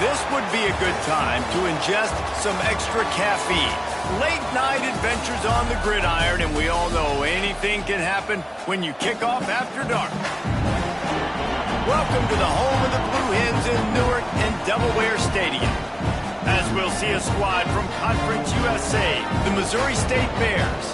This would be a good time to ingest some extra caffeine. Late night adventures on the gridiron, and we all know anything can happen when you kick off after dark. Welcome to the home of the Blue Hens in Newark and Delaware Stadium. As we'll see a squad from Conference USA, the Missouri State Bears,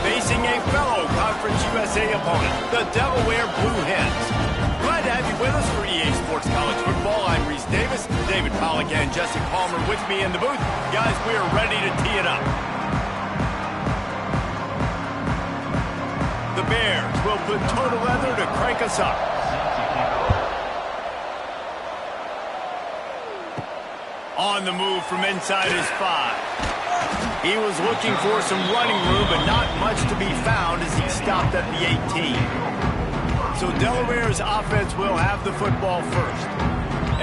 facing a fellow Conference USA opponent, the Delaware Blue Hens. Glad to have you with us for EA Sports College Football. I'm Reese Davis, David Pollack and Jesse Palmer with me in the booth. Guys, we are ready to tee it up. The Bears will put total leather to crank us up. On the move from inside his 5. He was looking for some running room, but not much to be found as he stopped at the 18. So Delaware's offense will have the football first.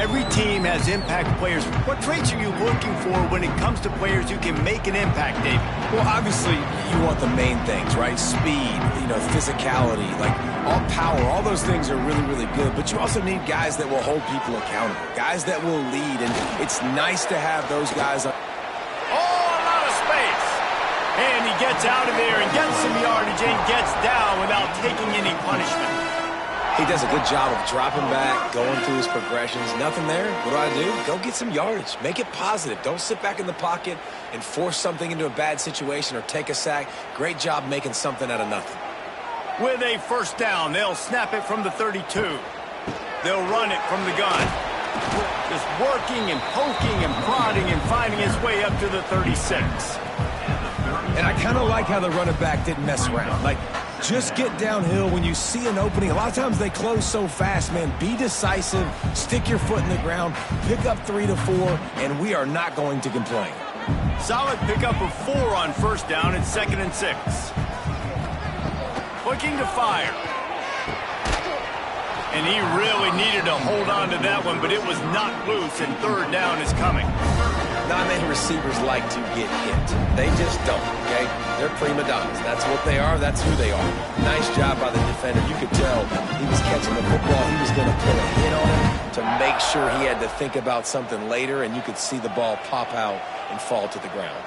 Every team has impact players. What traits are you looking for when it comes to players who can make an impact, David? Well, obviously, you want the main things, right? Speed, physicality, like all power, all those things are really, really good. But you also need guys that will hold people accountable, guys that will lead. And it's nice to have those guys. Oh, a lot of space. And he gets out of there and gets some yardage and gets down without taking any punishment. He does a good job of dropping back, going through his progressions. Nothing there. What do? Go get some yardage. Make it positive. Don't sit back in the pocket and force something into a bad situation or take a sack. Great job making something out of nothing. With a first down, they'll snap it from the 32. They'll run it from the gun. Just working and poking and prodding and finding his way up to the 36. And I kind of like how the running back didn't mess around. Like, just get downhill when you see an opening. A lot of times they close so fast, man. Be decisive, stick your foot in the ground, pick up 3 to 4, and we are not going to complain. Solid pickup of 4 on first down and 2nd and 6. Looking to fire. And he really needed to hold on to that one, but it was not loose, and 3rd down is coming. Not many receivers like to get hit. They just don't, okay? They're prima donnas. That's what they are. That's who they are. Nice job by the defender. You could tell he was catching the football. He was going to put a hit on him to make sure he had to think about something later, and you could see the ball pop out and fall to the ground.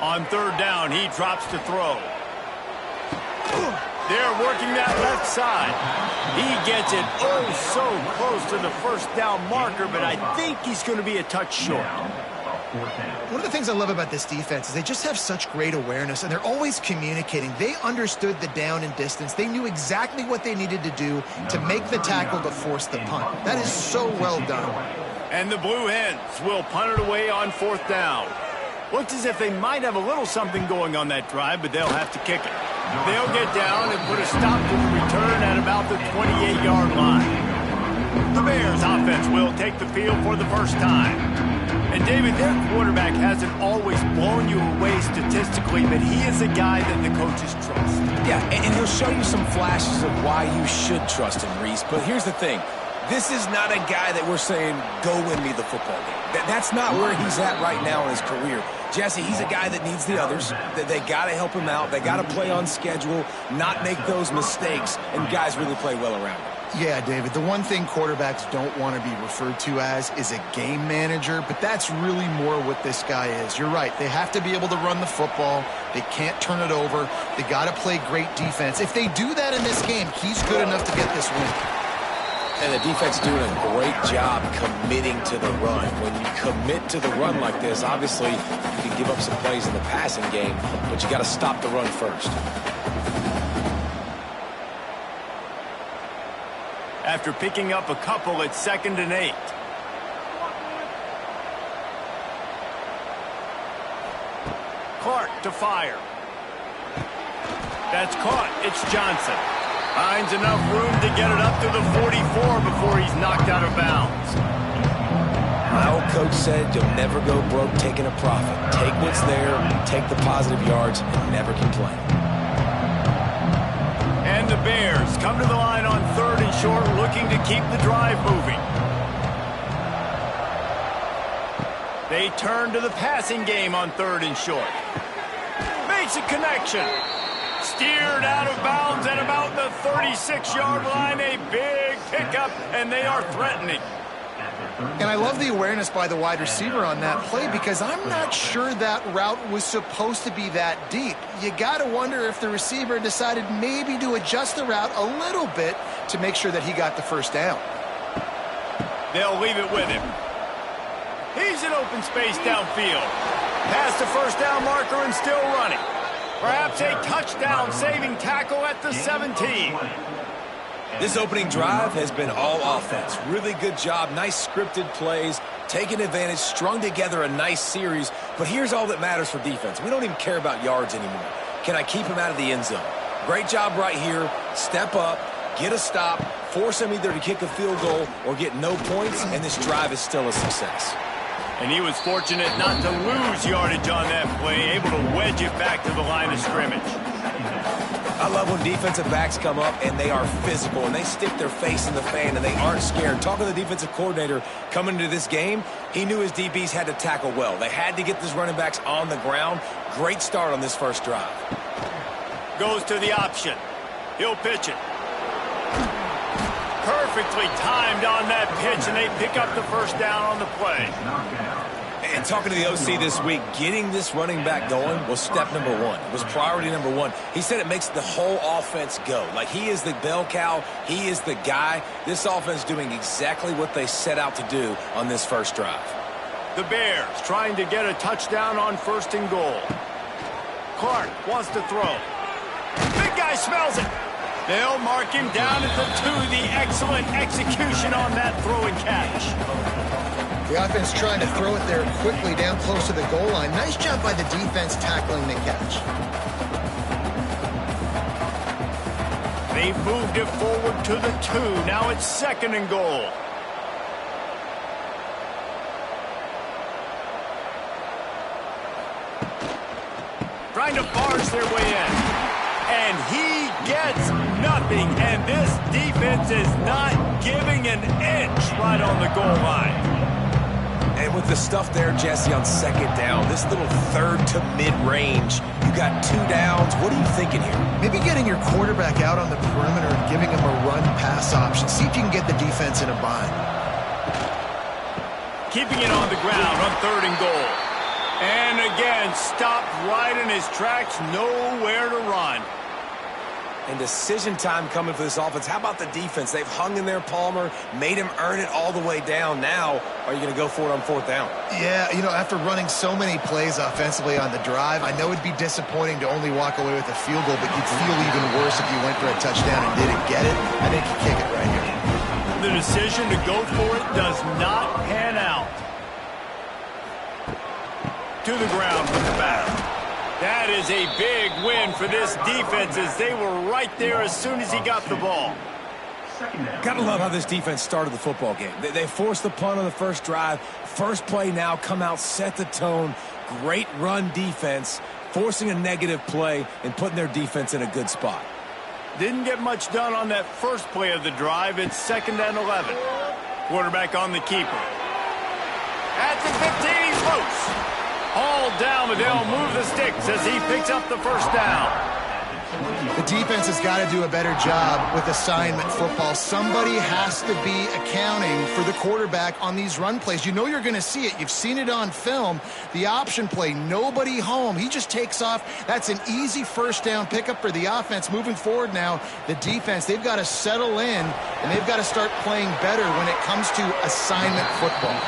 On 3rd down, he drops to throw. They're working that left side. He gets it so close to the first down marker, but I think he's going to be a touch short. One of the things I love about this defense is they just have such great awareness, and they're always communicating. They understood the down and distance. They knew exactly what they needed to do to make the tackle to force the punt. That is so well done. And the Blue Hens will punt it away on 4th down. Looks as if they might have a little something going on that drive, but they'll have to kick it. They'll get down and put a stop to the return at about the 28-yard line. The Bears offense will take the field for the first time. And David, their quarterback hasn't always blown you away statistically, but he is a guy that the coaches trust. Yeah, and he'll show you some flashes of why you should trust him, Reese. But here's the thing. This is not a guy that we're saying, go win me the football game. That's not where he's at right now in his career. Jesse, he's a guy that needs the others. They got to help him out. They got to play on schedule, not make those mistakes, and guys really play well around him. Yeah, David, the one thing quarterbacks don't want to be referred to as is a game manager, but that's really more what this guy is. You're right. They have to be able to run the football. They can't turn it over. They got to play great defense. If they do that in this game, he's good enough to get this win. And the defense doing a great job committing to the run. When you commit to the run like this, obviously you can give up some plays in the passing game, but you got to stop the run first. After picking up a couple, it's 2nd and 8. Clark to fire. That's caught. It's Johnson. Finds enough room to get it up to the 44 before he's knocked out of bounds. My old coach said you'll never go broke taking a profit. Take what's there, take the positive yards, and never complain. And the Bears come to the line on 3rd and short, looking to keep the drive moving. They turn to the passing game on 3rd and short. Makes a connection. Steered out of bounds at about the 36-yard line. A big pickup, and they are threatening. And I love the awareness by the wide receiver on that play because I'm not sure that route was supposed to be that deep. You got to wonder if the receiver decided maybe to adjust the route a little bit to make sure that he got the first down. They'll leave it with him. He's in open space downfield. Past the first down marker and still running. Perhaps a touchdown-saving tackle at the 17. This opening drive has been all offense. Really good job, nice scripted plays, taking advantage, strung together a nice series. But here's all that matters for defense. We don't even care about yards anymore. Can I keep him out of the end zone? Great job right here. Step up, get a stop, force him either to kick a field goal or get no points, and this drive is still a success. And he was fortunate not to lose yardage on that play, able to wedge it back to the line of scrimmage. I love when defensive backs come up and they are physical and they stick their face in the fan and they aren't scared. Talking to the defensive coordinator coming into this game, he knew his DBs had to tackle well. They had to get these running backs on the ground. Great start on this first drive. Goes to the option. He'll pitch it. Perfectly timed on that pitch, and they pick up the first down on the play. And talking to the OC this week, getting this running back going was step number one. It was priority number one. He said it makes the whole offense go. Like, he is the bell cow. He is the guy. This offense doing exactly what they set out to do on this first drive. The Bears trying to get a touchdown on 1st and goal. Clark wants to throw. Big guy smells it. They'll mark him down at the 2. The excellent execution on that throw and catch. The offense trying to throw it there quickly down close to the goal line. Nice job by the defense tackling the catch. They've moved it forward to the 2. Now it's 2nd and goal. Trying to barge their way in. And he gets nothing. And this defense is not giving an inch right on the goal line. And with the stuff there, Jesse, on 2nd down, this little 3rd to mid-range, you got 2 downs. What are you thinking here? Maybe getting your quarterback out on the perimeter and giving him a run-pass option. See if you can get the defense in a bind. Keeping it on the ground on 3rd and goal. And again, stopped right in his tracks, nowhere to run. And decision time coming for this offense. How about the defense? They've hung in there, Palmer, made him earn it all the way down. Now, are you going to go for it on 4th down? Yeah, you know, after running so many plays offensively on the drive, I know it'd be disappointing to only walk away with a field goal, but you'd feel even worse if you went for a touchdown and didn't get it. I think you kick it right here. The decision to go for it does not pan out. To the ground with the batter. That is a big win for this defense as they were right there as soon as he got the ball. Gotta love how this defense started the football game. They forced the punt on the first drive. First play now, come out, set the tone. Great run defense, forcing a negative play and putting their defense in a good spot. Didn't get much done on that first play of the drive. It's 2nd and 11. Quarterback on the keeper. At the 15, he's loose. All down, but they'll move the sticks as he picks up the first down. The defense has got to do a better job with assignment football. Somebody has to be accounting for the quarterback on these run plays. You know you're going to see it. You've seen it on film. The option play, nobody home. He just takes off. That's an easy first down pickup for the offense. Moving forward now, the defense, they've got to settle in, and they've got to start playing better when it comes to assignment football.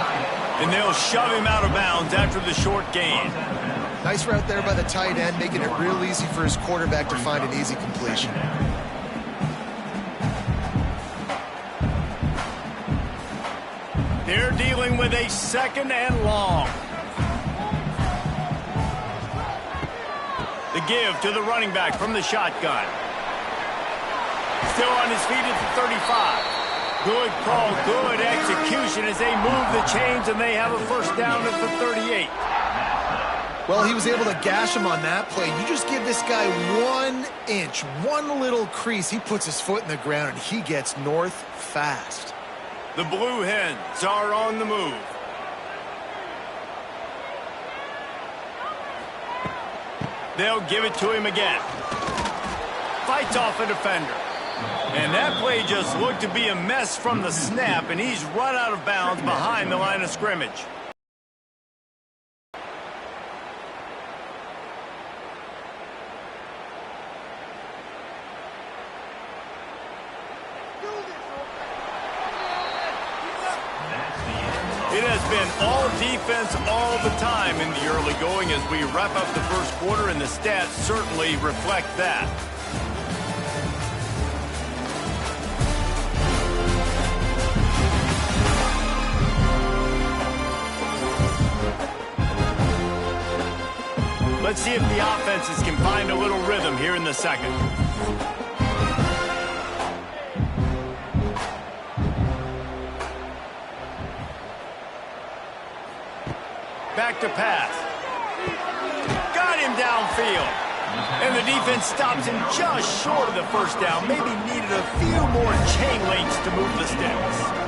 And they'll shove him out of bounds after the short gain. Nice route there by the tight end, making it real easy for his quarterback to find an easy completion. They're dealing with a 2nd and long. The give to the running back from the shotgun. Still on his feet at the 35. Good call, good execution as they move the chains, and they have a first down at the 38. Well, he was able to gash him on that play. You just give this guy 1 inch, one little crease. He puts his foot in the ground, and he gets north fast. The Blue Hens are on the move. They'll give it to him again. Fights off a defender. And that play just looked to be a mess from the snap, and he's run out of bounds behind the line of scrimmage. It has been all defense all the time in the early going as we wrap up the first quarter, and the stats certainly reflect that. Let's see if the offenses can find a little rhythm here in the second. Back to pass. Got him downfield. And the defense stops him just short of the first down. Maybe needed a few more chain links to move the sticks.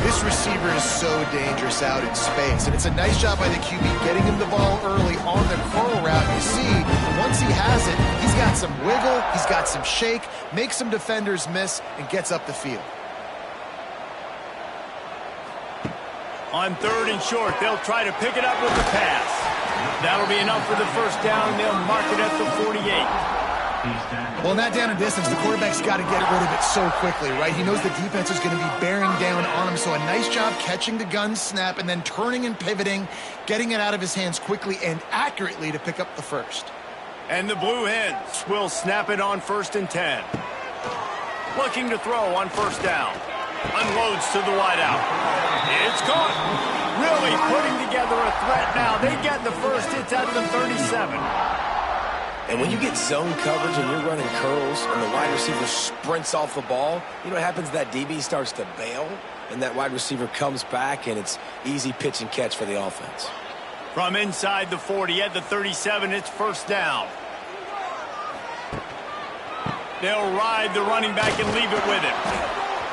This receiver is so dangerous out in space, and it's a nice job by the QB getting him the ball early on the curl route. You see, once he has it, he's got some wiggle, he's got some shake, makes some defenders miss, and gets up the field. On 3rd and short, they'll try to pick it up with the pass. That'll be enough for the first down, and they'll mark it at the 48. Well, in that down and distance, the quarterback's got to get rid of it so quickly, right? He knows the defense is going to be bearing down on him, so a nice job catching the gun snap and then turning and pivoting, getting it out of his hands quickly and accurately to pick up the first. And the Blue Hens will snap it on 1st and 10. Looking to throw on 1st down. Unloads to the wideout. It's caught. Really putting together a threat now. They get the first. It's at the 37. And when you get zone coverage and you're running curls and the wide receiver sprints off the ball, you know what happens? That DB starts to bail, and that wide receiver comes back, and it's easy pitch and catch for the offense. From inside the 40 at the 37, it's 1st down. They'll ride the running back and leave it with him.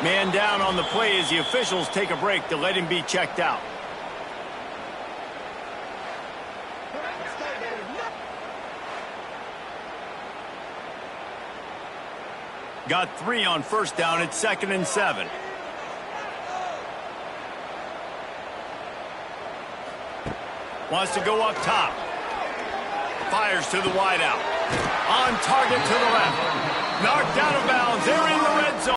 Man down on the play as the officials take a break to let him be checked out. Got 3 on 1st down. It's 2nd and 7. Wants to go up top. Fires to the wideout. On target to the left. Knocked out of bounds. They're in the red zone.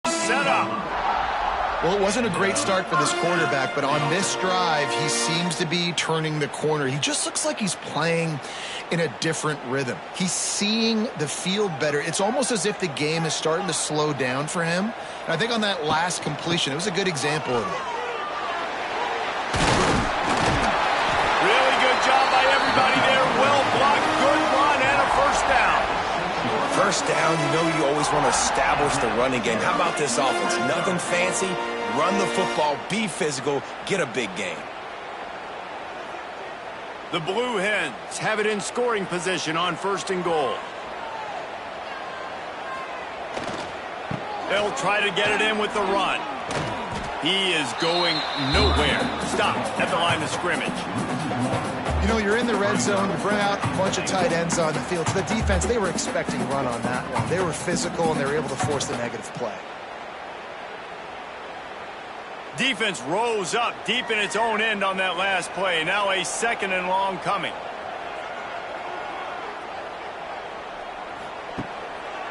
Set up. Well, it wasn't a great start for this quarterback, but on this drive, he seems to be turning the corner. He just looks like he's playing in a different rhythm. He's seeing the field better. It's almost as if the game is starting to slow down for him. And I think on that last completion, it was a good example of it. Really good job by everybody there. Well blocked, good run, and a 1st down. 1st down, you know you always want to establish the running game. How about this offense? Nothing fancy. Run the football, be physical, get a big gain. The Blue Hens have it in scoring position on 1st and goal. They'll try to get it in with the run. He is going nowhere. Stopped at the line of scrimmage. You know, you're in the red zone. You bring out a bunch of tight ends on the field. So the defense, they were expecting run on that one. They were physical, and they were able to force the negative play. Defense rose up deep in its own end on that last play. Now a 2nd and long coming.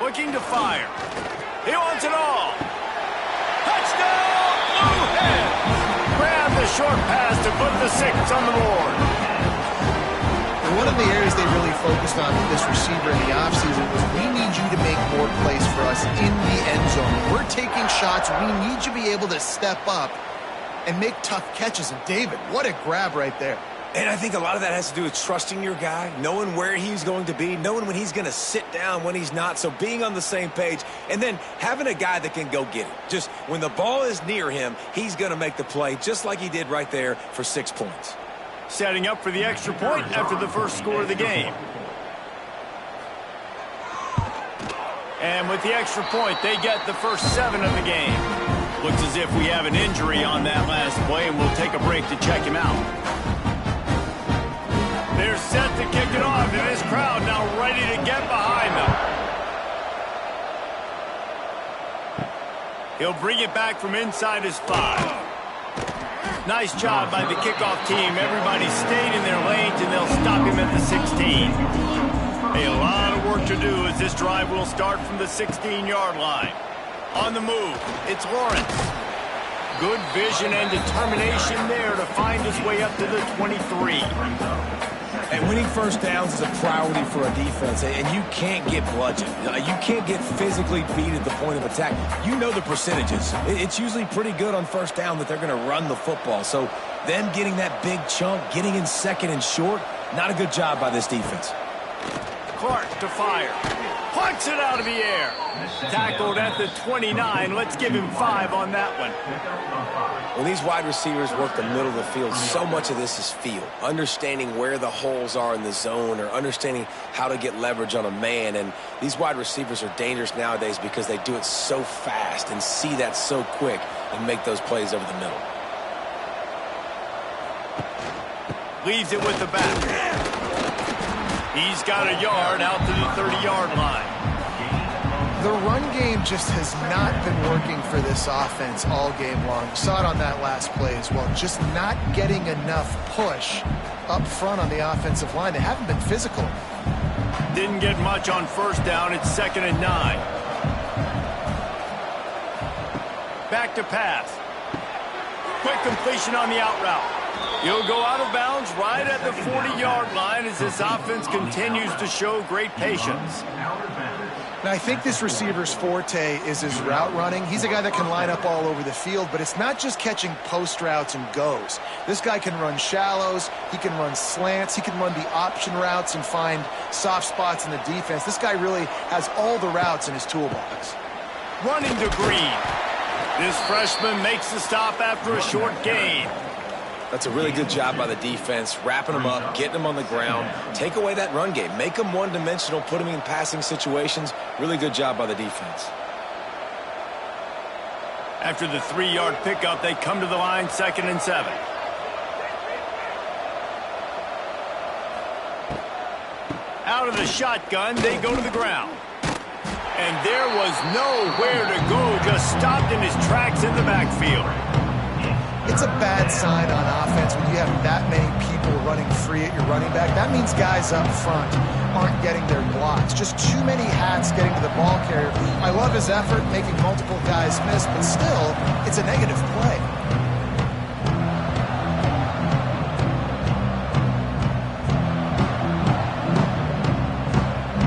Looking to fire. He wants it all. Touchdown, Blue Hens! Grab the short pass to put the 6 on the board. And one of the areas they really focused on with this receiver in the offseason was we need you to make more plays for us in the end zone. We're taking shots. We need you to be able to step up and make tough catches. And David, what a grab right there. And I think a lot of that has to do with trusting your guy, knowing where he's going to be, knowing when he's going to sit down, when he's not. So being on the same page, and then having a guy that can go get it. Just when the ball is near him, he's going to make the play just like he did right there for 6 points. Setting up for the extra point after the first score of the game. And with the extra point, they get the first 7 of the game. Looks as if we have an injury on that last play, and we'll take a break to check him out. They're set to kick it off, and this crowd now ready to get behind them. He'll bring it back from inside his 5. Nice job by the kickoff team. Everybody stayed in their lanes, and they'll stop him at the 16. A lot of work to do as this drive will start from the 16-yard line. On the move, it's Lawrence. Good vision and determination there to find his way up to the 23. And winning first downs is a priority for a defense, and you can't get bludgeoned. You can't get physically beat at the point of attack. You know the percentages. It's usually pretty good on first down that they're going to run the football. So them getting that big chunk, getting in second and short, not a good job by this defense. Clark to fire. Punts it out of the air. Tackled at the 29. Let's give him 5 on that one. When these wide receivers work the middle of the field, so much of this is feel. Understanding where the holes are in the zone or understanding how to get leverage on a man. And these wide receivers are dangerous nowadays because they do it so fast and see that so quick and make those plays over the middle. Leaves it with the back. He's got a yard out to the 30-yard line. The run game just has not been working for this offense all game long. You saw it on that last play as well. Just not getting enough push up front on the offensive line. They haven't been physical. Didn't get much on first down. It's 2nd and 9. Back to pass. Quick completion on the out route. He'll go out of bounds right at the 40-yard line as this offense continues to show great patience. And I think this receiver's forte is his route running. He's a guy that can line up all over the field, but it's not just catching post routes and goes. This guy can run shallows, he can run slants, he can run the option routes and find soft spots in the defense. This guy really has all the routes in his toolbox. Running to Green. This freshman makes the stop after a short gain. That's a really good job by the defense, wrapping them up, getting them on the ground. Take away that run game. Make them one-dimensional, put them in passing situations. Really good job by the defense. After the 3-yard pickup, they come to the line, 2nd and 7. Out of the shotgun, they go to the ground. And there was nowhere to go, just stopped in his tracks in the backfield. It's a bad sign on offense when you have that many people running free at your running back. That means guys up front aren't getting their blocks. Just too many hats getting to the ball carrier. I love his effort, making multiple guys miss, but still, it's a negative play.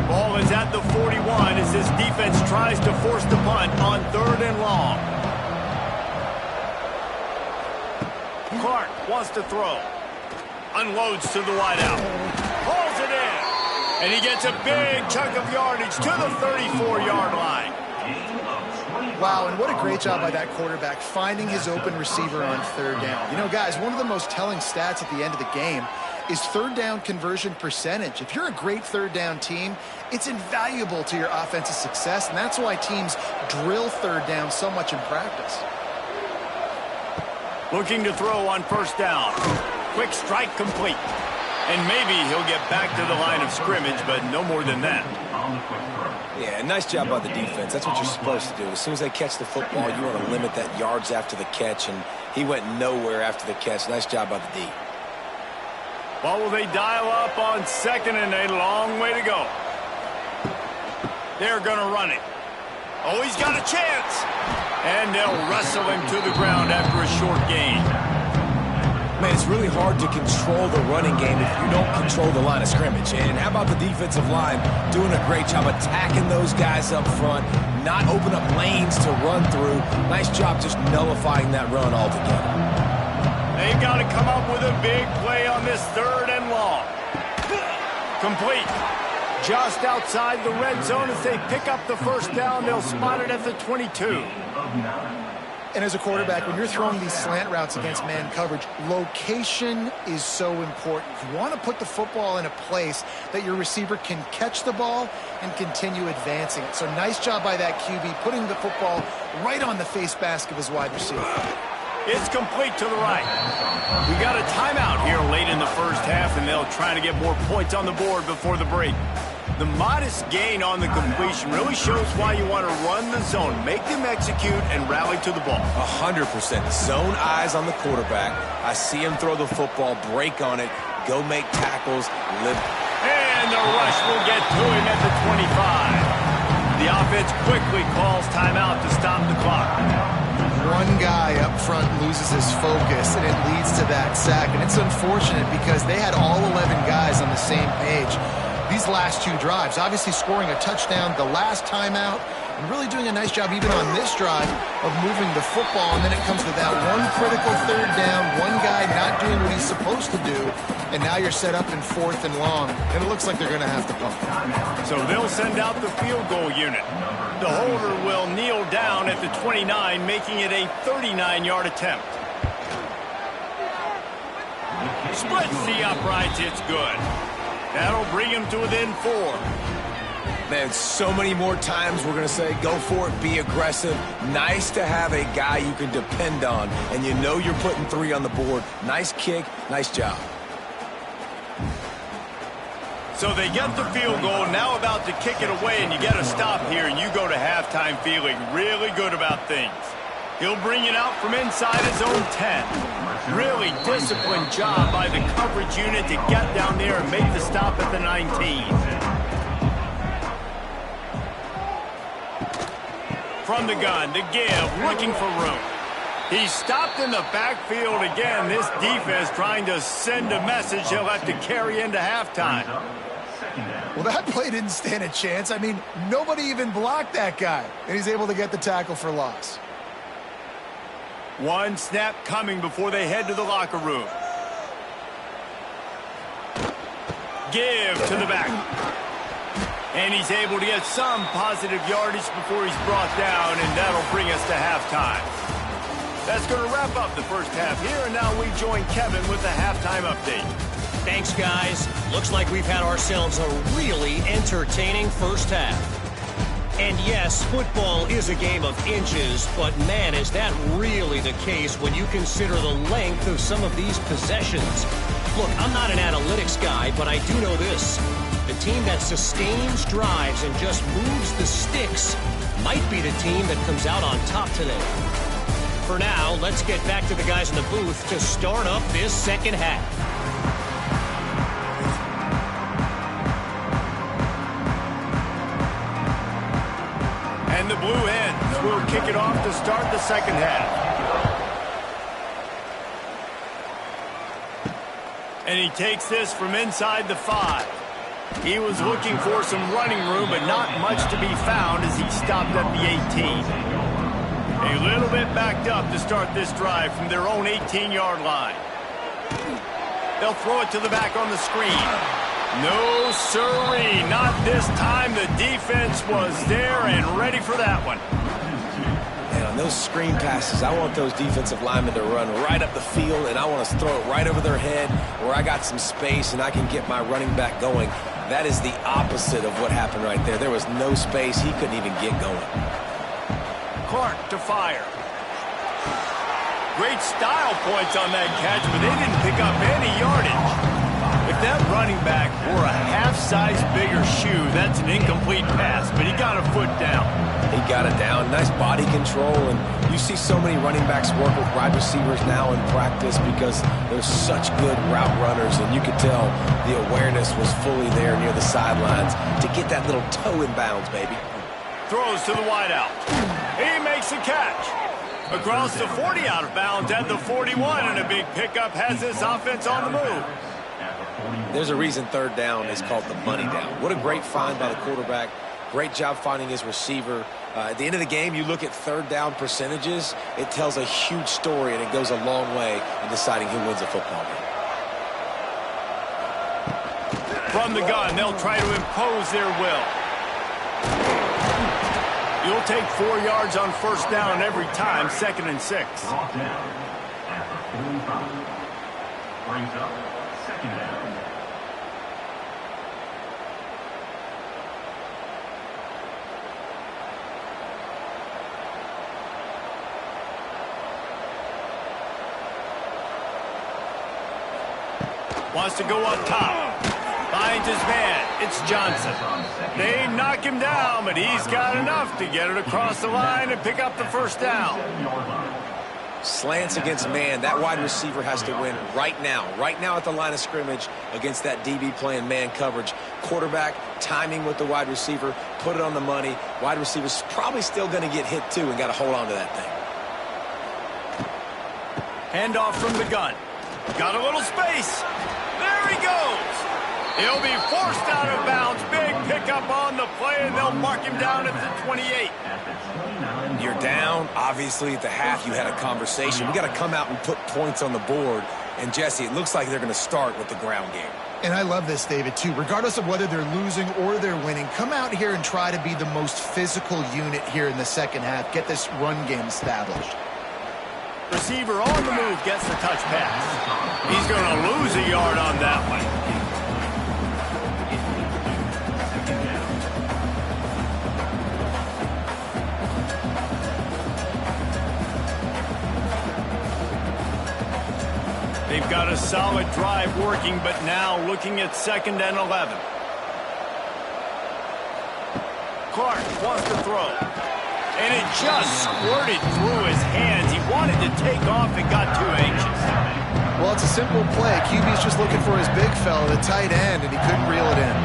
Ball is at the 41 as this defense tries to force the punt on 3rd and long. Clark wants to throw. Unloads to the wideout. Pulls it in. And he gets a big chunk of yardage to the 34-yard line. Wow, and what a great job by that quarterback finding his open receiver on 3rd down. You know, guys, one of the most telling stats at the end of the game is 3rd down conversion percentage. If you're a great 3rd down team, it's invaluable to your offensive success, and that's why teams drill 3rd down so much in practice. Looking to throw on 1st down. Quick strike complete. And maybe he'll get back to the line of scrimmage, but no more than that. Yeah, nice job by the defense. That's what you're supposed to do. As soon as they catch the football, you want to limit that yards after the catch, and he went nowhere after the catch. Nice job by the D. Well, will they dial up on 2nd and a long way to go? They're going to run it. Oh, he's got a chance. And they'll wrestle him to the ground after a short gain. Man, it's really hard to control the running game if you don't control the line of scrimmage. And how about the defensive line doing a great job attacking those guys up front, not open up lanes to run through. Nice job just nullifying that run altogether. They've got to come up with a big play on this 3rd and long. Complete. Just outside the red zone as they pick up the 1st down. They'll spot it at the 22. And as a quarterback, when you're throwing these slant routes against man coverage, location is so important. You want to put the football in a place that your receiver can catch the ball and continue advancing it. So nice job by that QB, putting the football right on the face mask of his wide receiver. It's complete to the right. We got a timeout here late in the 1st half, and they'll try to get more points on the board before the break. The modest gain on the completion really shows why you want to run the zone. Make them execute and rally to the ball. 100%. Zone eyes on the quarterback. I see him throw the football, break on it, go make tackles, live. And the rush will get to him at the 25. The offense quickly calls timeout to stop the clock. One guy up front loses his focus, and it leads to that sack. And it's unfortunate because they had all 11 guys on the same page. These last two drives, obviously scoring a touchdown the last time out, and really doing a nice job even on this drive of moving the football. And then it comes to that one critical third down, one guy not doing what he's supposed to do, and now you're set up in 4th and long, and it looks like they're going to have to pump. So they'll send out the field goal unit. The holder will kneel down at the 29, making it a 39-yard attempt. Splits the uprights, it's good. That'll bring him to within 4. Man, so many more times we're going to say, go for it, be aggressive. Nice to have a guy you can depend on, and you know you're putting 3 on the board. Nice kick, nice job. So they get the field goal, now about to kick it away, and you get a stop here, and you go to halftime feeling really good about things. He'll bring it out from inside his own 10. Really disciplined job by the coverage unit to get down there and make the stop at the 19. From the gun, the give, looking for room. He's stopped in the backfield again. This defense trying to send a message he'll have to carry into halftime. Well, that play didn't stand a chance. I mean, nobody even blocked that guy, and he's able to get the tackle for loss. One snap coming before they head to the locker room. Give to the back. And he's able to get some positive yardage before he's brought down, and that'll bring us to halftime. That's going to wrap up the first half here, and now we join Kevin with the halftime update. Thanks, guys. Looks like we've had ourselves a really entertaining first half. And yes, football is a game of inches, but man, is that really the case when you consider the length of some of these possessions. Look, I'm not an analytics guy, but I do know this. The team that sustains drives and just moves the sticks might be the team that comes out on top today. For now, let's get back to the guys in the booth to start up this second half. And the Blue Hens will kick it off to start the second half. And he takes this from inside the 5. He was looking for some running room, but not much to be found as he stopped at the 18. A little bit backed up to start this drive from their own 18-yard line. They'll throw it to the back on the screen. No, sirree, not this time. The defense was there and ready for that one. And on those screen passes, I want those defensive linemen to run right up the field, and I want to throw it right over their head where I got some space and I can get my running back going. That is the opposite of what happened right there. There was no space. He couldn't even get going. Clark to fire. Great style points on that catch, but they didn't pick up any yardage. If that running back were a half-size bigger shoe, that's an incomplete pass, but he got a foot down. He got it down. Nice body control, and you see so many running backs work with wide receivers now in practice because they're such good route runners, and you could tell the awareness was fully there near the sidelines to get that little toe in bounds, baby. Throws to the wideout. He makes the catch. Across the 40 out of bounds at the 41, and a big pickup has this offense on the move. There's a reason third down is called the money down. What a great find by the quarterback. Great job finding his receiver. At the end of the game, you look at third down percentages. It tells a huge story, and it goes a long way in deciding who wins a football game. From the gun, they'll try to impose their will. You'll take 4 yards on first down every time, 2nd and 6. Brings up second down. Wants to go up top. Finds his man. It's Johnson. They knock him down, but he's got enough to get it across the line and pick up the first down. Slants against man. That wide receiver has to win right now at the line of scrimmage against that DB playing man coverage. Quarterback, timing with the wide receiver, put it on the money. Wide receiver's probably still going to get hit too and got to hold on to that thing. Handoff from the gun. Got a little space. There he goes. He'll be forced out of bounds. Big pickup on the play, and they'll mark him down at the 28. You're down. Obviously, at the half, you had a conversation. We got to come out and put points on the board. And, Jesse, it looks like they're going to start with the ground game. And I love this, David, too. Regardless of whether they're losing or they're winning, come out here and try to be the most physical unit here in the second half. Get this run game established. Receiver on the move gets the touch pass. He's going to lose a yard on that one. They've got a solid drive working, but now looking at 2nd and 11. Clark wants to throw. And it just squirted through his hands. He wanted to take off and got too anxious. Well, it's a simple play. QB's just looking for his big fella, the tight end, and he couldn't reel it in.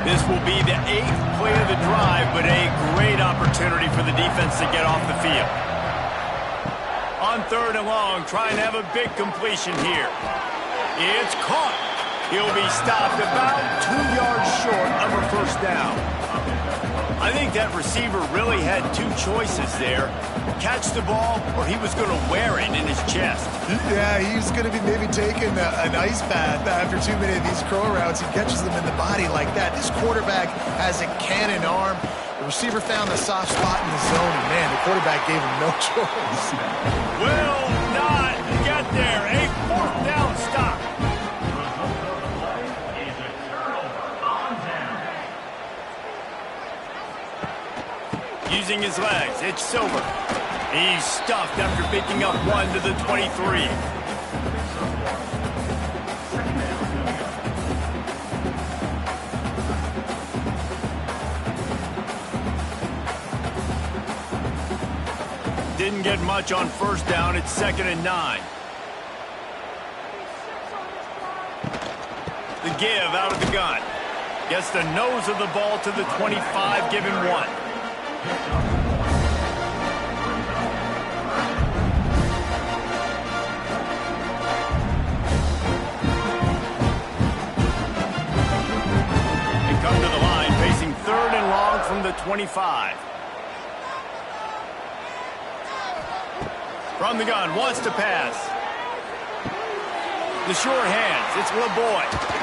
This will be the 8th play of the drive, but a great opportunity for the defense to get off the field. On 3rd and long, trying to have a big completion here. It's caught. He'll be stopped about 2 yards short of a first down. I think that receiver really had 2 choices there. Catch the ball, or he was going to wear it in his chest. Yeah, he's going to be maybe taking an ice bath after too many of these crow routes. He catches them in the body like that. This quarterback has a cannon arm. The receiver found the soft spot in the zone, and man, the quarterback gave him no choice. Will not get there. A 4th down stop. Using his legs, it's Silver. He's stuffed after picking up 1 to the 23. Didn't get much on 1st down. It's 2nd and 9. The give out of the gun. Gets the nose of the ball to the 25, give him 1. They come to the line, facing 3rd and long from the 25. From the gun, wants to pass. The short hands, it's LeBoy.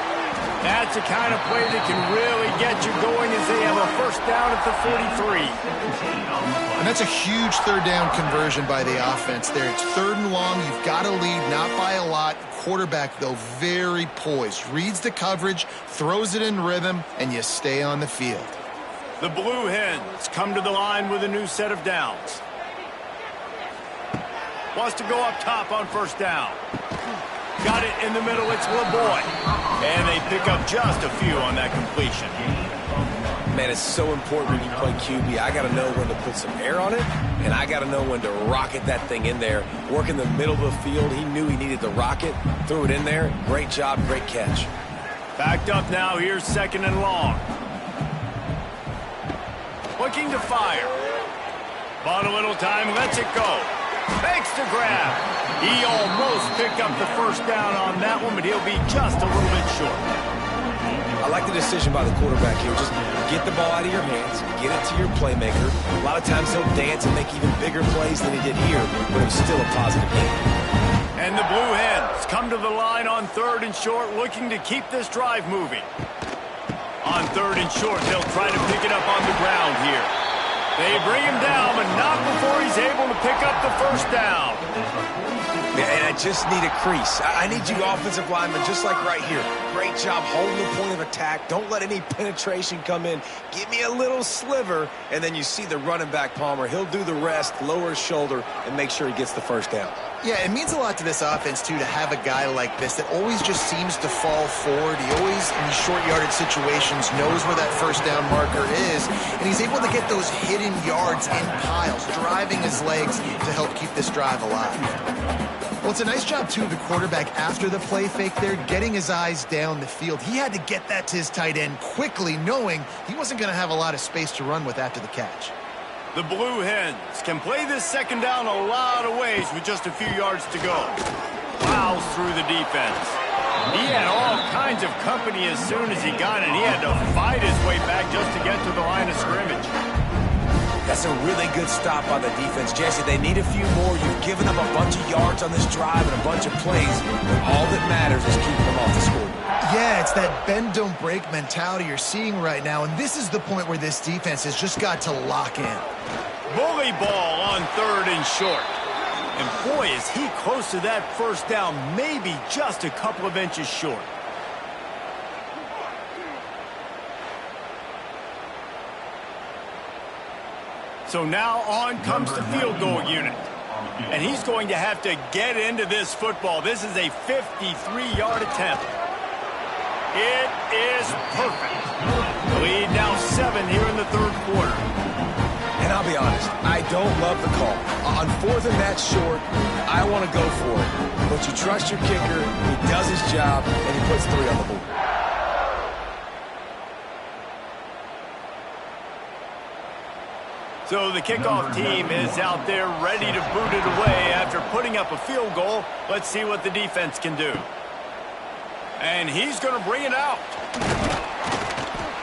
That's the kind of play that can really get you going as they have a first down at the 43. And that's a huge 3rd down conversion by the offense there. It's 3rd and long. You've got to lead, not by a lot. Quarterback, though, very poised. Reads the coverage, throws it in rhythm, and you stay on the field. The Blue Hens come to the line with a new set of downs. Wants to go up top on 1st down. Got it in the middle, it's LeBoy. And they pick up just a few on that completion. Man, it's so important when you play QB. I got to know when to put some air on it, and I got to know when to rocket that thing in there. Work in the middle of the field. He knew he needed to rocket, threw it in there. Great job, great catch. Backed up now, here's 2nd and long. Looking to fire. Bought a little time, lets it go. Makes the grab. He almost picked up the first down on that one, but he'll be just a little bit short. I like the decision by the quarterback here. Just get the ball out of your hands, get it to your playmaker. A lot of times he'll dance and make even bigger plays than he did here, but it was still a positive game. And the Blue Hens come to the line on 3rd and short, looking to keep this drive moving. On 3rd and short, they'll try to pick it up on the ground here. They bring him down, but not before he's able to pick up the first down. And I just need a crease. I need you offensive linemen, just like right here. Great job holding the point of attack. Don't let any penetration come in. Give me a little sliver, and then you see the running back, Palmer. He'll do the rest, lower his shoulder, and make sure he gets the first down. Yeah, it means a lot to this offense, too, to have a guy like this that always just seems to fall forward. He always, in these short yardage situations, knows where that first down marker is, and he's able to get those hidden yards in piles, driving his legs to help keep this drive alive. Well, it's a nice job, too, of the quarterback after the play fake there, getting his eyes down the field. He had to get that to his tight end quickly, knowing he wasn't going to have a lot of space to run with after the catch. The Blue Hens can play this second down a lot of ways with just a few yards to go. Plows through the defense. He had all kinds of company as soon as he got it. He had to fight his way back just to get to the line of scrimmage. That's a really good stop by the defense, Jesse. They need a few more. You've given them a bunch of yards on this drive and a bunch of plays, but all that matters is keeping them off the scoreboard. Yeah, it's that bend, don't break mentality you're seeing right now, and this is the point where this defense has just got to lock in. Bully ball on 3rd and short. And boy, is he close to that first down, maybe just a couple of inches short. So now on comes the field goal unit. And he's going to have to get into this football. This is a 53-yard attempt. It is perfect. The lead now 7 here in the 3rd quarter. And I'll be honest, I don't love the call. On 4th and that short, I want to go for it. But you trust your kicker, he does his job, and he puts 3 on the board. So the kickoff team is out there ready to boot it away after putting up a field goal. Let's see what the defense can do. And he's going to bring it out.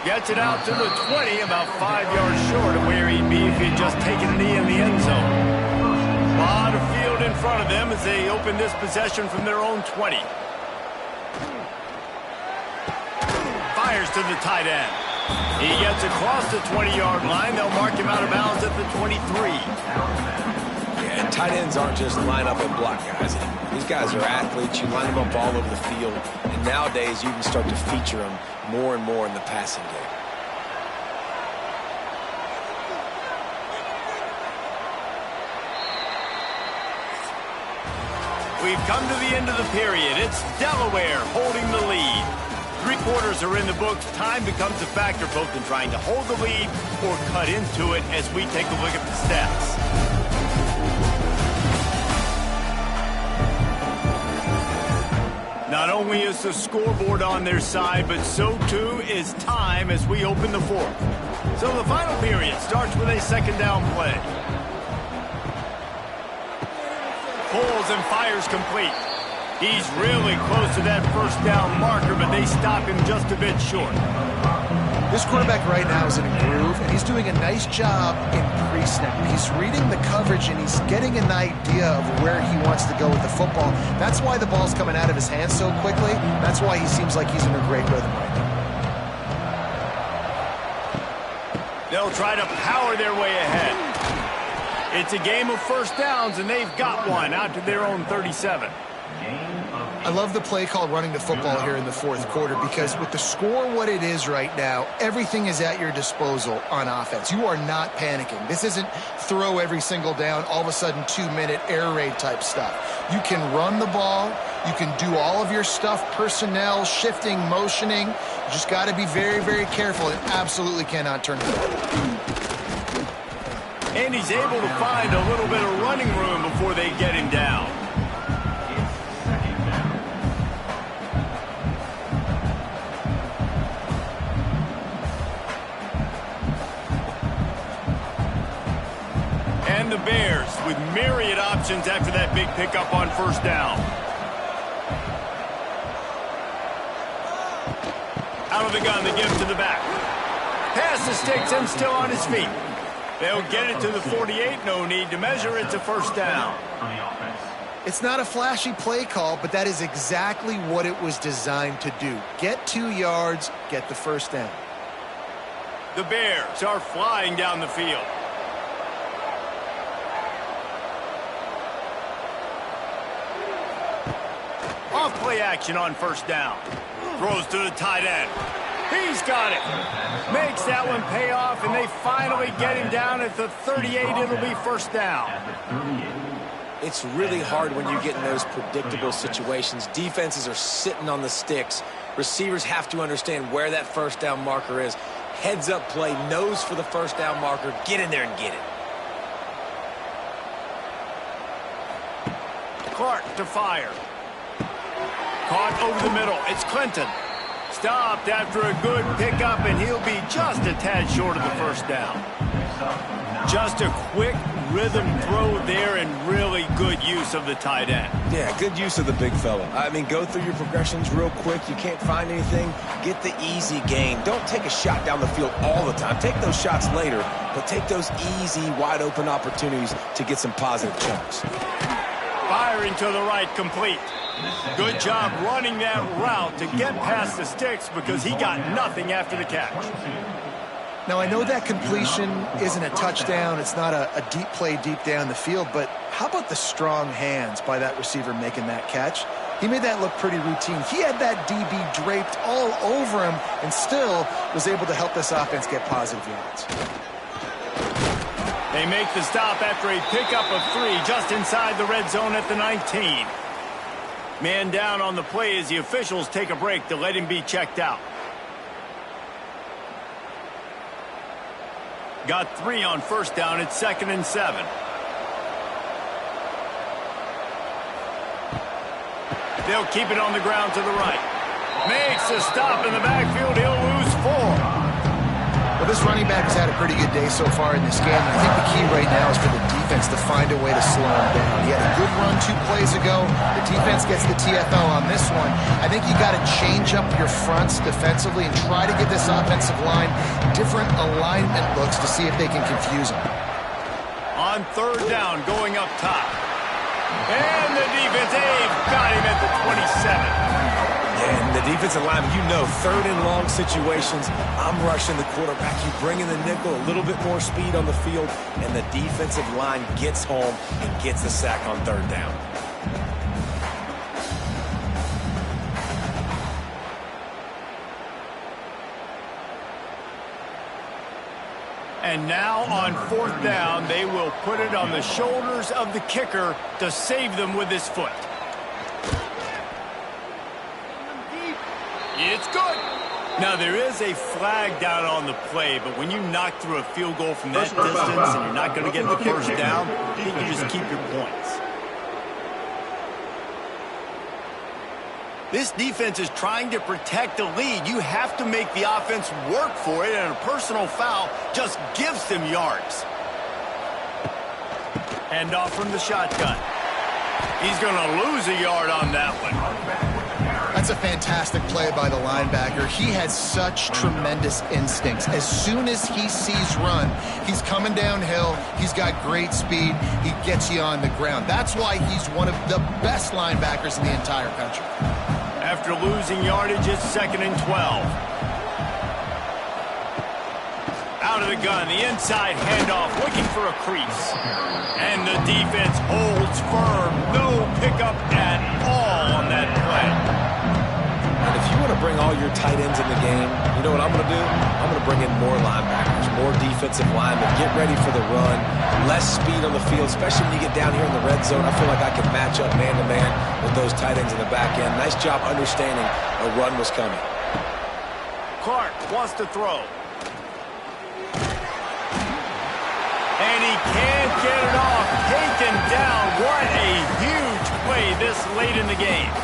Gets it out to the 20, about 5 yards short of where he'd be if he'd just taken a knee in the end zone. A lot of field in front of them as they open this possession from their own 20. Fires to the tight end. He gets across the 20-yard line. They'll mark him out of bounds at the 23. Yeah, and tight ends aren't just line up and block guys anymore. These guys are athletes. You line them up all over the field. And nowadays, you can start to feature them more and more in the passing game. We've come to the end of the period. It's Delaware holding the lead. 3 quarters are in the books. Time becomes a factor both in trying to hold the lead or cut into it as we take a look at the stats. Not only is the scoreboard on their side, but so too is time as we open the 4th. So the final period starts with a second down play. Pulls and fires complete. He's really close to that first down marker, but they stop him just a bit short. This quarterback right now is in a groove, and he's doing a nice job in pre-snap. He's reading the coverage, and he's getting an idea of where he wants to go with the football. That's why the ball's coming out of his hands so quickly. That's why he seems like he's in a great rhythm right now. They'll try to power their way ahead. It's a game of first downs, and they've got one out to their own 37. I love the play call running the football here in the 4th quarter because with the score what it is right now, everything is at your disposal on offense. You are not panicking. This isn't throw every single down, all of a sudden 2-minute air raid type stuff. You can run the ball. You can do all of your stuff, personnel, shifting, motioning. You just got to be very, very careful. It absolutely cannot turn it over. And he's able to find a little bit of running room before they get him down. And the Bears with myriad options after that big pickup on first down. Out of the gun, they give it to the back. Pass the sticks and still on his feet. They'll get it to the 48. No need to measure. It's a first down. It's not a flashy play call, but that is exactly what it was designed to do. Get 2 yards, get the first down. The Bears are flying down the field. Off play action on first down. Throws to the tight end. He's got it. Makes that one pay off, and they finally get him down at the 38. It'll be first down. It's really hard when you get in those predictable situations. Defenses are sitting on the sticks. Receivers have to understand where that first down marker is. Heads up play, nose for the first down marker. Get in there and get it. Clark to fire. Caught over the middle. It's Clinton. Stopped after a good pickup, and he'll be just a tad short of the first down. Just a quick rhythm throw there and really good use of the tight end. Yeah, good use of the big fella. I mean, go through your progressions real quick. You can't find anything. Get the easy gain. Don't take a shot down the field all the time. Take those shots later, but take those easy, wide-open opportunities to get some positive chunks. Firing to the right, complete. Good job running that route to get past the sticks because he got nothing after the catch. Now, I know that completion isn't a touchdown. It's not a deep play deep down the field, but how about the strong hands by that receiver making that catch? He made that look pretty routine. He had that DB draped all over him and still was able to help this offense get positive yards. They make the stop after a pickup of 3 just inside the red zone at the 19. Man down on the play as the officials take a break to let him be checked out. Got 3 on first down. It's 2nd and 7. They'll keep it on the ground to the right. Makes a stop in the backfield. He'll lose 4. Well, this running back has had a pretty good day so far in this game. I think the key right now is for the defense to find a way to slow him down. He had a good run 2 plays ago. The defense gets the TFL on this one. I think you got to change up your fronts defensively and try to give this offensive line different alignment looks to see if they can confuse him. On 3rd down, going up top. And the defense, they've got him at the 27. And the defensive line, you know, 3rd and long situations, I'm rushing the quarterback. You bring in the nickel, a little bit more speed on the field, and the defensive line gets home and gets the sack on 3rd down. And now on 4th down, they will put it on the shoulders of the kicker to save them with his foot. It's good. Now, there is a flag down on the play, but when you knock through a field goal from that distance and you're not going to get the first down, you can just keep your points. This defense is trying to protect the lead. You have to make the offense work for it, and a personal foul just gives them yards. Hand off from the shotgun. He's going to lose a yard on that one. That's a fantastic play by the linebacker. He has such tremendous instincts. As soon as he sees run, he's coming downhill. He's got great speed. He gets you on the ground. That's why he's one of the best linebackers in the entire country. After losing yardage, it's 2nd and 12. Out of the gun, the inside handoff, looking for a crease. And the defense holds firm. No pickup at all on that play. And if you want to bring all your tight ends in the game, you know what I'm going to do? I'm going to bring in more linebackers, more defensive linemen, get ready for the run, less speed on the field, especially when you get down here in the red zone. I feel like I can match up man-to-man with those tight ends in the back end. Nice job understanding a run was coming. Clark wants to throw. And he can't get it off. Taken down. What a huge play this late in the game.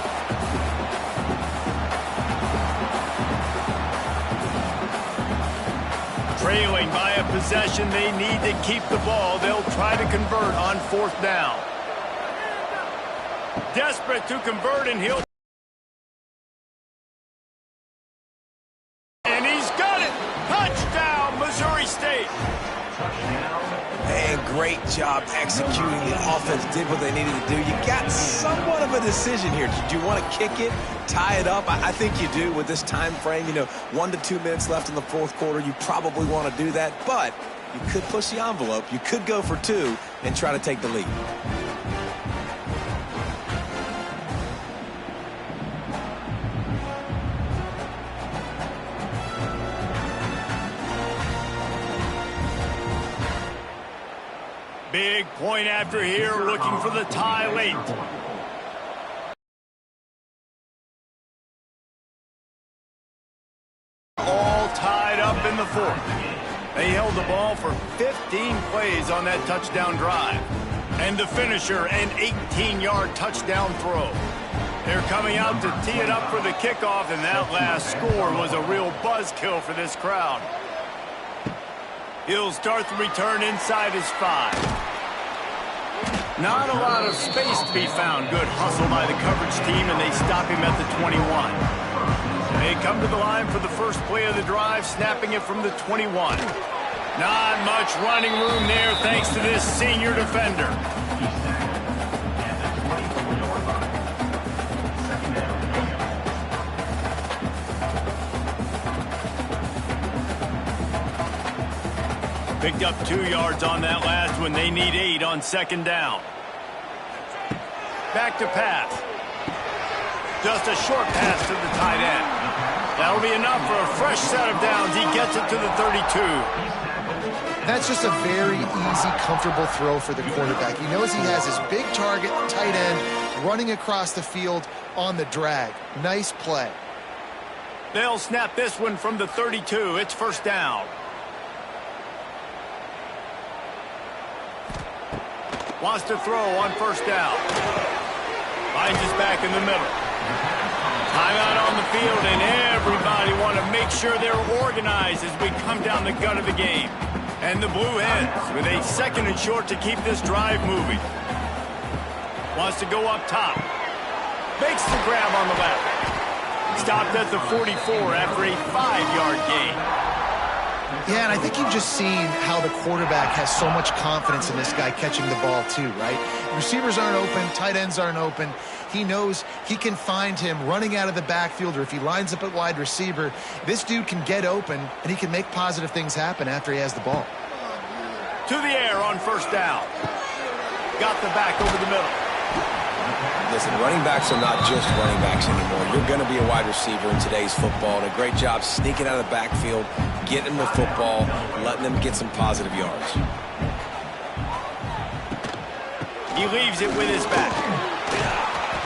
Trailing by a possession, they need to keep the ball. They'll try to convert on 4th down. Desperate to convert, and he'll... And he's got it! Touchdown, Missouri State! Man, great job executing. The offense did what they needed to do. You got somewhat of a decision here. Do you want to kick it, tie it up? I think you do with this time frame. You know, 1 to 2 minutes left in the 4th quarter. You probably want to do that, but you could push the envelope. You could go for 2 and try to take the lead. Big point after here, looking for the tie late. All tied up in the fourth. They held the ball for 15 plays on that touchdown drive. And the finisher, an 18-yard touchdown throw. They're coming out to tee it up for the kickoff, and that last score was a real buzzkill for this crowd. He'll start the return inside his 5. Not a lot of space to be found. Good hustle by the coverage team, and they stop him at the 21. They come to the line for the first play of the drive, snapping it from the 21. Not much running room there thanks to this senior defender. Picked up 2 yards on that last one. They need 8 on second down. Back to pass. Just a short pass to the tight end. That'll be enough for a fresh set of downs. He gets it to the 32. That's just a very easy, comfortable throw for the quarterback. He knows he has his big target, tight end, running across the field on the drag. Nice play. They'll snap this one from the 32. It's first down. Wants to throw on first down. Finds his back in the middle. Timeout on the field, and everybody want to make sure they're organized as we come down the gut of the game. And the Blue Hens with a second and short to keep this drive moving. Wants to go up top. Makes the grab on the left. Stopped at the 44 after a 5-yard gain. Yeah, and I think you've just seen how the quarterback has so much confidence in this guy catching the ball too, right? Receivers aren't open, tight ends aren't open. He knows he can find him running out of the backfield, or if he lines up at wide receiver, this dude can get open, and he can make positive things happen after he has the ball. To the air on first down. Got the back over the middle. Listen, running backs are not just running backs anymore. You're going to be a wide receiver in today's football. And a great job sneaking out of the backfield, getting the football, letting them get some positive yards. He leaves it with his back.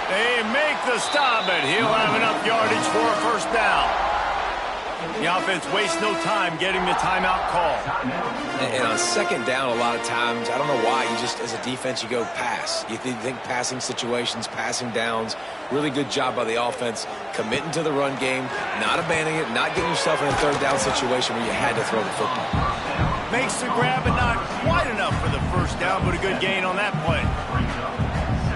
They make the stop, and he'll have enough yardage for a first down. The offense wastes no time getting the timeout call. And on second down, a lot of times, I don't know why, you just, as a defense, you go pass. You think passing situations, passing downs. Really good job by the offense, committing to the run game, not abandoning it, not getting yourself in a third down situation where you had to throw the football. Makes the grab, but not quite enough for the first down, but a good gain on that play.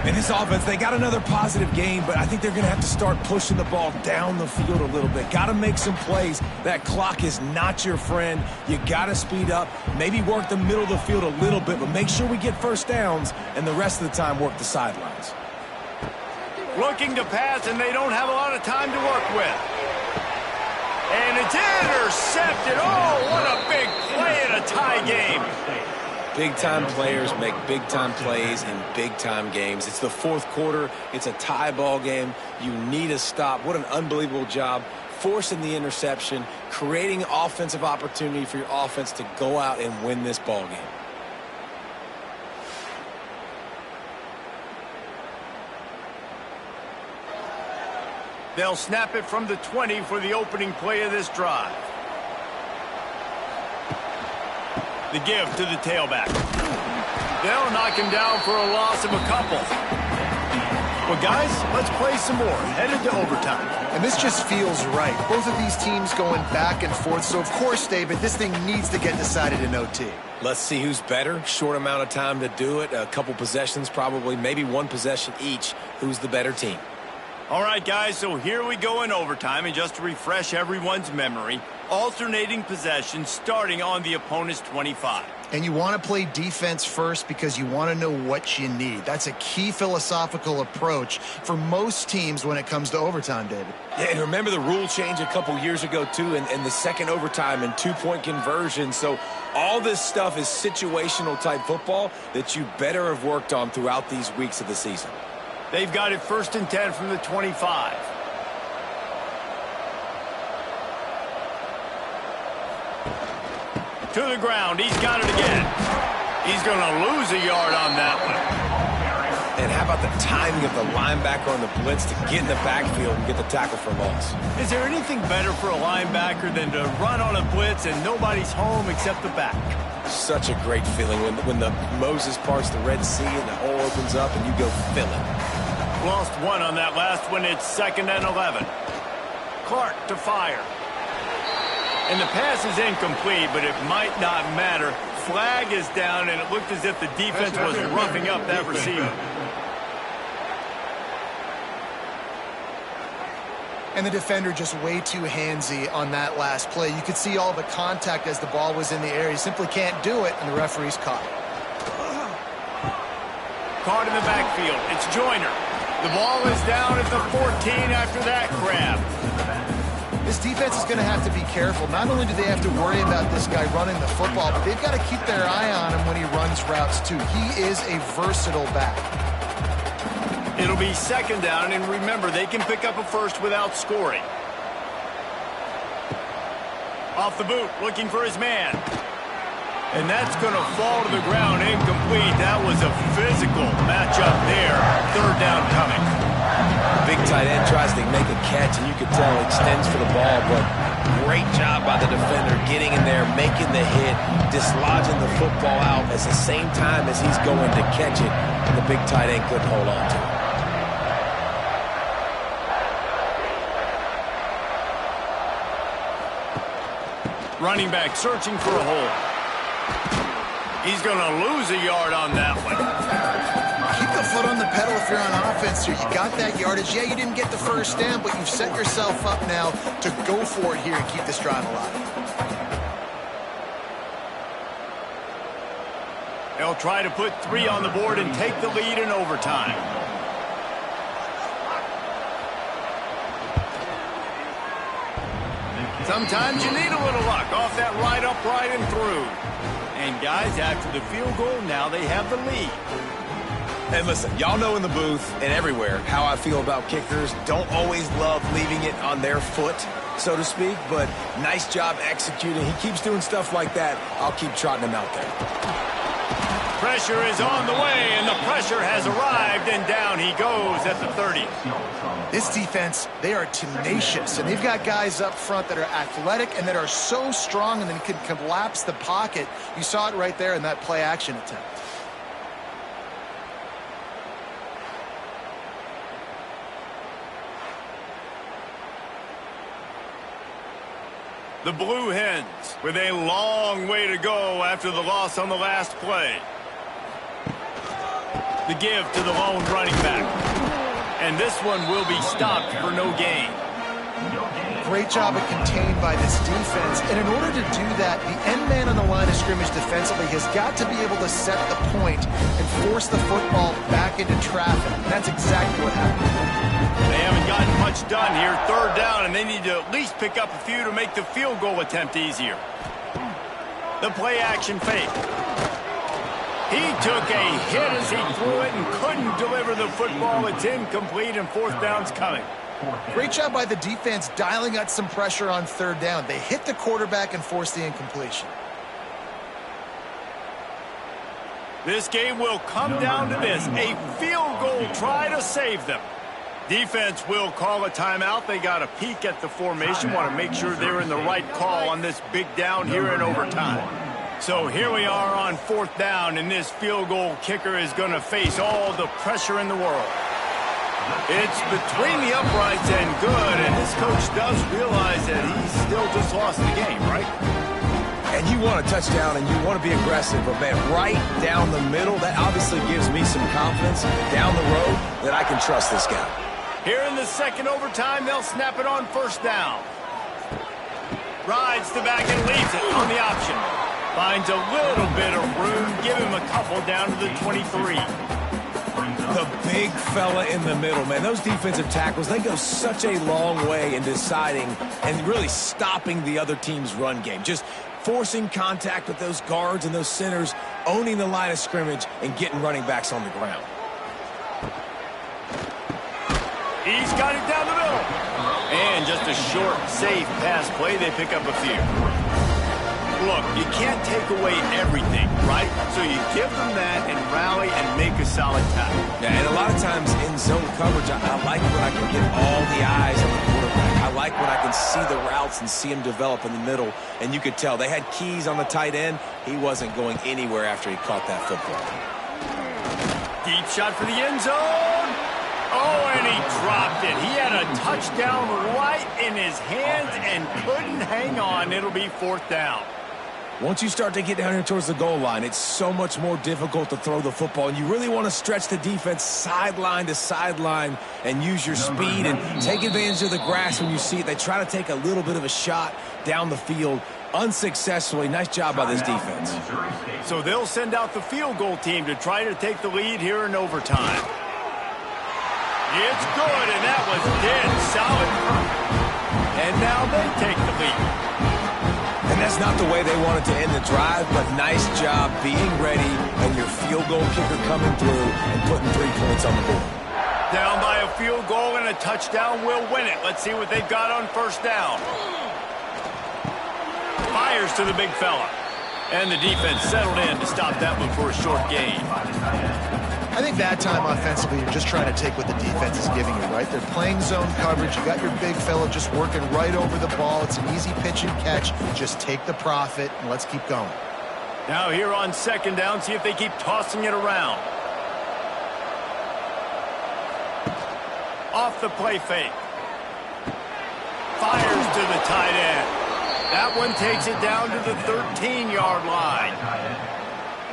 In this offense, they got another positive game, but I think they're going to have to start pushing the ball down the field a little bit. Got to make some plays. That clock is not your friend. You got to speed up, maybe work the middle of the field a little bit, but make sure we get first downs, and the rest of the time work the sidelines. Looking to pass, and they don't have a lot of time to work with. And it's intercepted. Oh, what a big play in a tie game. Big-time players make big-time plays in big-time games. It's the fourth quarter. It's a tie ball game. You need a stop. What an unbelievable job forcing the interception, creating offensive opportunity for your offense to go out and win this ball game. They'll snap it from the 20 for the opening play of this drive. The give to the tailback. They'll knock him down for a loss of a couple. Well, guys, let's play some more. Headed to overtime. And this just feels right. Both of these teams going back and forth. So, of course, David, this thing needs to get decided in OT. Let's see who's better. Short amount of time to do it. A couple possessions probably, maybe one possession each. Who's the better team? All right, guys, so here we go in overtime. And just to refresh everyone's memory, alternating possessions starting on the opponent's 25. And you want to play defense first because you want to know what you need. That's a key philosophical approach for most teams when it comes to overtime, David. Yeah, and remember the rule change a couple years ago, too, and the second overtime and two-point conversion. So all this stuff is situational-type football that you better have worked on throughout these weeks of the season. They've got it 1st and 10 from the 25. To the ground. He's got it again. He's going to lose a yard on that one. And how about the timing of the linebacker on the blitz to get in the backfield and get the tackle for loss? Is there anything better for a linebacker than to run on a blitz and nobody's home except the back? Such a great feeling when the Moses parts the Red Sea and the hole opens up and you go fill it. Lost one on that last one. It's 2nd and 11. Clark to fire. And the pass is incomplete, but it might not matter. Flag is down, and it looked as if the defense was roughing up that receiver. And the defender just way too handsy on that last play. You could see all the contact as the ball was in the air. He simply can't do it, and the referee's caught it. Caught in the backfield. It's Joyner. The ball is down at the 14 after that grab. This defense is going to have to be careful. Not only do they have to worry about this guy running the football, but they've got to keep their eye on him when he runs routes, too. He is a versatile back. It'll be 2nd down, and remember, they can pick up a first without scoring. Off the boot, looking for his man. And that's going to fall to the ground, incomplete. That was a physical matchup there. 3rd down coming. Big tight end tries to make a catch, and you could tell extends for the ball, but great job by the defender getting in there, making the hit, dislodging the football out at the same time as he's going to catch it, and the big tight end couldn't hold on to it. Running back searching for a hole. He's going to lose a yard on that one. Keep the foot on the pedal if you're on offense here. You got that yardage. Yeah, you didn't get the first down, but you've set yourself up now to go for it here and keep this drive alive. They'll try to put 3 on the board and take the lead in overtime. Sometimes you need a little luck off that right upright and through. And guys, after the field goal, now they have the lead. And listen, y'all know in the booth and everywhere how I feel about kickers. Don't always love leaving it on their foot, so to speak, but nice job executing. He keeps doing stuff like that. I'll keep trotting him out there. Pressure is on the way, and the pressure has arrived, and down he goes at the 30. This defense, they are tenacious, and they've got guys up front that are athletic and that are so strong and then can collapse the pocket. You saw it right there in that play-action attempt. The Blue Hens with a long way to go after the loss on the last play. The give to the lone running back. And this one will be stopped for no gain. Great job of contained by this defense. And in order to do that, the end man on the line of scrimmage defensively has got to be able to set the point and force the football back into traffic. And that's exactly what happened. They haven't gotten much done here. 3rd down, and they need to at least pick up a few to make the field goal attempt easier. The play action fake. He took a hit as he threw it and couldn't deliver the football. It's incomplete, and 4th down's coming. Great job by the defense dialing out some pressure on 3rd down. They hit the quarterback and forced the incompletion. This game will come down to this. A field goal try to save them. Defense will call a timeout. They got a peek at the formation. Want to make sure they're in the right call on this big down here in overtime. So here we are on 4th down, and this field goal kicker is going to face all the pressure in the world. It's between the uprights and good, and this coach does realize that he's still just lost the game, right? And you want a touchdown, and you want to be aggressive, but man, right down the middle, that obviously gives me some confidence down the road that I can trust this guy. Here in the 2nd overtime, they'll snap it on 1st down. Rides the back and leaves it on the option. Finds a little bit of room. Give him a couple down to the 23. The big fella in the middle, man. Those defensive tackles, they go such a long way in deciding and really stopping the other team's run game. Just forcing contact with those guards and those centers, owning the line of scrimmage, and getting running backs on the ground. He's got it down the middle. And just a short, safe pass play. They pick up a few. Look, you can't take away everything, right? So you give them that and rally and make a solid tackle. Yeah, and a lot of times in zone coverage, I like when I can get all the eyes on the quarterback. I like when I can see the routes and see him develop in the middle. And you could tell they had keys on the tight end. He wasn't going anywhere after he caught that football. Deep shot for the end zone. Oh, and he dropped it. He had a touchdown right in his hands and couldn't hang on. It'll be 4th down. Once you start to get down here towards the goal line, it's so much more difficult to throw the football. And you really want to stretch the defense sideline to sideline and use your speed and take advantage of the grass when you see it. They try to take a little bit of a shot down the field unsuccessfully. Nice job by this defense. So they'll send out the field goal team to try to take the lead here in overtime. It's good, and that was dead solid. And now they take the lead. And that's not the way they wanted to end the drive, but nice job being ready and your field goal kicker coming through and putting 3 points on the board. Down by a field goal and a touchdown will win it. Let's see what they've got on 1st down. Fires to the big fella. And the defense settled in to stop that one for a short gain. I think that time offensively, you're just trying to take what the defense is giving you, right? They're playing zone coverage. You got your big fella just working right over the ball. It's an easy pitch and catch. Just take the profit and let's keep going. Now here on 2nd down, see if they keep tossing it around. Off the play fake. Fires to the tight end. That one takes it down to the 13-yard line.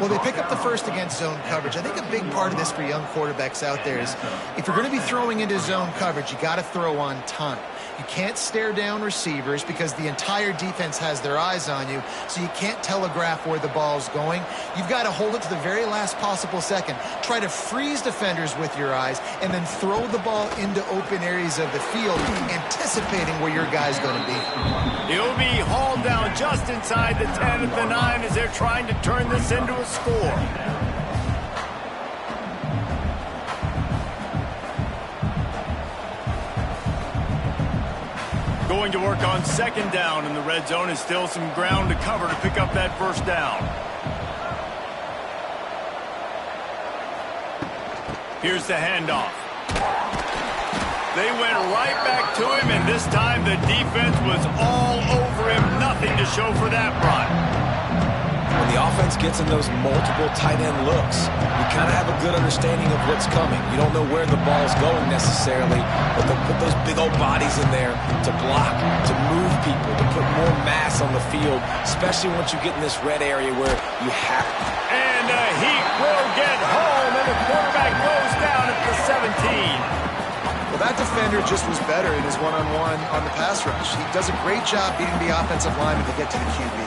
Well, they pick up the first against zone coverage. I think a big part of this for young quarterbacks out there is if you're going to be throwing into zone coverage, you got to throw on time. You can't stare down receivers because the entire defense has their eyes on you, so you can't telegraph where the ball's going. You've got to hold it to the very last possible second. Try to freeze defenders with your eyes and then throw the ball into open areas of the field, anticipating where your guy's going to be. He'll be hauled down just inside the 10 at the 9 as they're trying to turn this into a score. Going to work on 2nd down in the red zone is still some ground to cover to pick up that 1st down. Here's the handoff. They went right back to him, and this time the defense was all over him. Nothing to show for that run. When the offense gets in those multiple tight end looks, you kind of have a good understanding of what's coming. You don't know where the ball's going necessarily, but they'll put those big old bodies in there to block, to move people, to put more mass on the field, especially once you get in this red area where you have. And he will get home, and the quarterback goes down at the 17. Well, that defender just was better in his one-on-one on the pass rush. He does a great job beating the offensive lineman to get to the QB.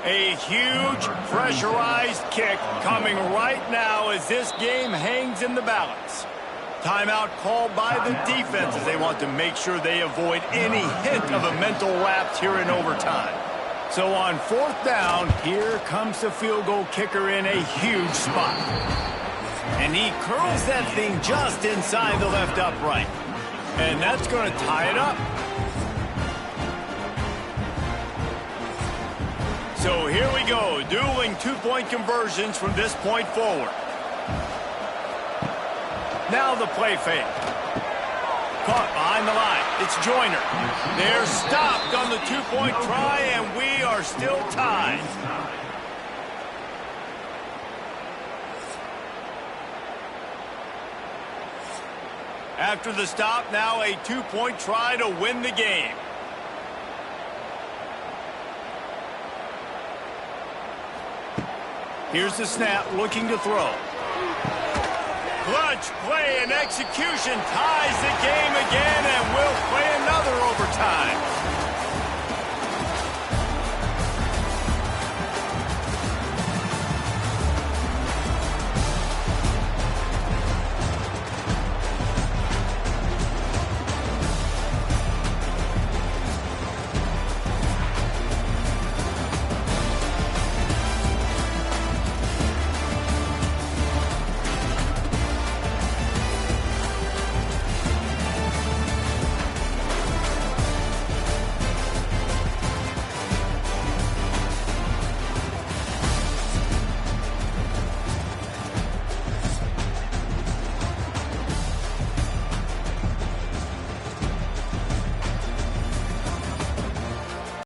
A huge pressurized kick coming right now as this game hangs in the balance. Timeout called by the defense as they want to make sure they avoid any hint of a mental lapse here in overtime. So on 4th down, here comes the field goal kicker in a huge spot. And he curls that thing just inside the left upright. And that's going to tie it up. So here we go, dueling 2-point conversions from this point forward. Now the play fake. Caught behind the line. It's Joyner. They're stopped on the 2-point try, and we are still tied. After the stop, now a 2-point try to win the game. Here's the snap, looking to throw. Clutch play and execution ties the game again, and we'll play another overtime.